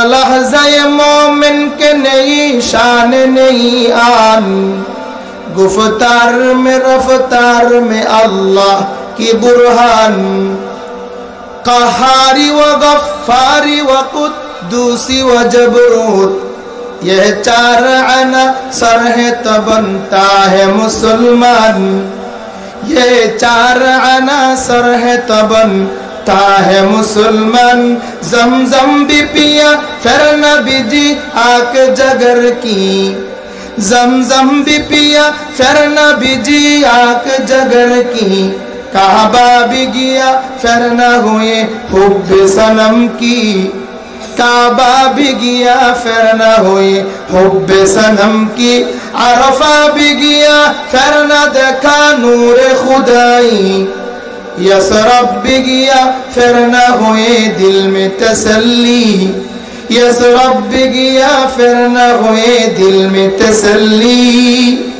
लहज़े मोमिन के नई शान नई आन, गुफ्तार में रफ्तार में अल्लाह की बुरहान। क़हारी व गफ़्फ़ारी व कुद्दूसी व जबरूत, यह चार अनासर है तो बनता है मुसलमान। ये चार अनासर है तो बनता है मुसलमान। जमजम भी पिया फिर नबी जी आक जगर की, जमजम भी पिया फिर नबी जी आक जगर की। काबा भी गया फिर न हुए हुब्बे सनम की, काबा भी गया फिर न हुए हुब्बे सनम की। अरफा भी गया फिर न देखा नूर खुदाई, यसरब भी गया फिर न हुए दिल में तसल्ली, यसरब भी गया फिर न हुए दिल में तसल्ली।